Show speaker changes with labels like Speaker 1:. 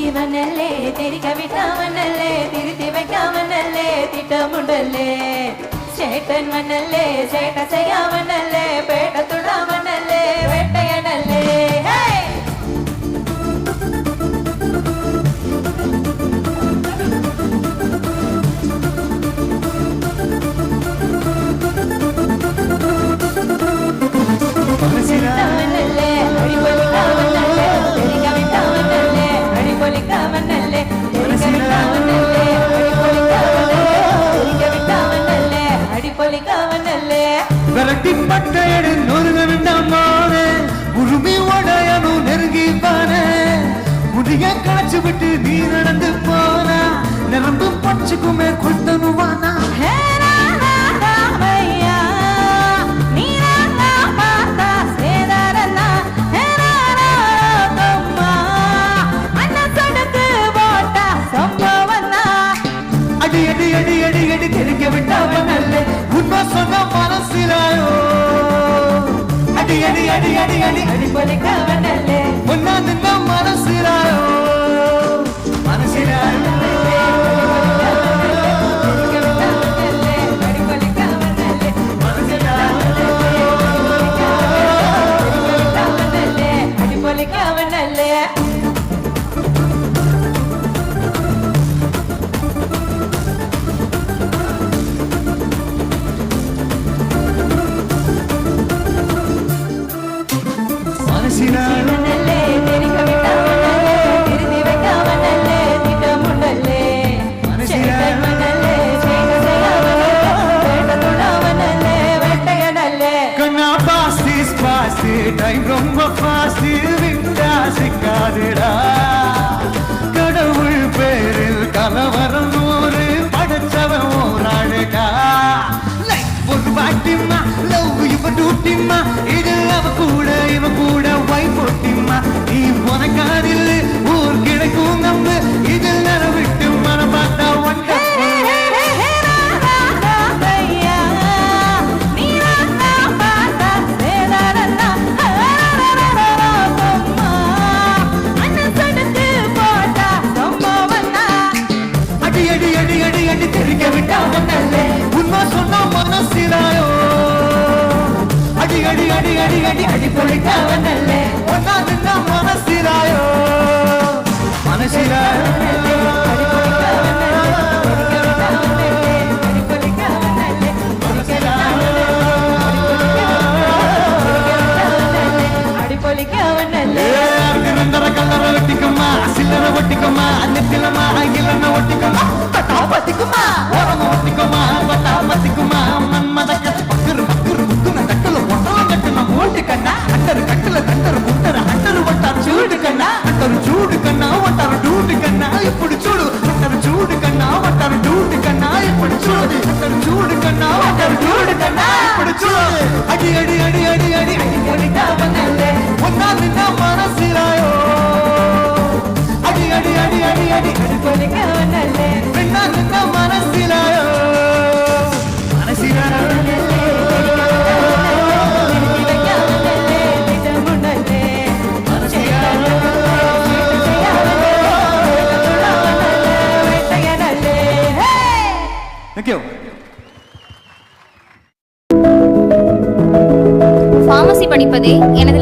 Speaker 1: ജീവനല്ലേ തിരികെ വിട്ടവനല്ലേ തിരുത്തി വെക്കാവനല്ലേ തിട്ടമുണ്ടല്ലേ ചേട്ടൻ വനല്ലേ ചേട്ട ചെയ്യാവനല്ലേ പേട്ട തുടാവനല്ലേ വേട്ടയനല്ലേ
Speaker 2: பட்டையடு நொறுங்க விண்டாமானே உருமி உடையனு நெருங்கி பானே முடிய களைச்சு விட்டு நீ நடந்து போனா நிரம்பு பச்சுக்குமே கொத்தனுவானா அடி அடி அடி அடி அடி தெரிக்க விட்டாவனல்லே உண்மை சொன்ன மனசிலாயோ அடி அடி அடி அடி அடி அடி பலிக்காவனல்லே உன்னா நின்ன மனசிலாயோ மனசிலாயோ டைம் ரொம்ப ஃபாஸ்ட் விட்டா சிக்காதுடா கடவுள் பேரில் கலவரம் நூறு படைச்சவன் ஓராடுடா ஒரு வாட்டிம்மா லவ் இவ டூட்டிம்மா இது அவ கூட இவ கூட வை போட்டிம்மா நீ உனக்காதில் ஊர் கிடைக்கும் நம்பு இதில் நர விட்டு மனம் பார்த்தா ஒன்ற உண்மை சொன்ன மனசிலாயோ அடி அடி அடி அடி அடி அடி பொழிக்காவனல்லே ஒன்னா நின்ன மனசிலாயோ மனசிலாயோ ஒட்டிக்குமா சில்லற ஒட்டிக்குமா நெத்திலமா அங்கிலன ஒட்டிக்குமா பட்டா பத்திக்குமா ஓரமா ஒட்டிக்குமா பட்டா பத்திக்குமா மன்மதக்க பக்கரு பக்கரு முத்துன கட்டல ஒட்டல கட்டல ஓட்டு கண்ணா அட்டரு கட்டல கண்டரு முட்டரு அட்டரு ஒட்டா சூடு கண்ணா அட்டரு சூடு கண்ணா ஒட்டரு டூடு கண்ணா இப்படி சூடு அட்டரு சூடு கண்ணா ஒட்டரு டூடு கண்ணா இப்படி சூடு அட்டரு சூடு கண்ணா ஒட்டரு டூடு கண்ணா இப்படி சூடு அடி அடி அடி அடி அடி அடி பொடிக்காவனல்லே ஒன்னா நின்ன மனசிலாயோ அடி அடி அடி அடி அடி அடி பொலிக்காவனல்லே பெண்ணா நின்ன மனசிலாயோ மனசிலாயோ
Speaker 3: பார்மசி படிப்பதே எனது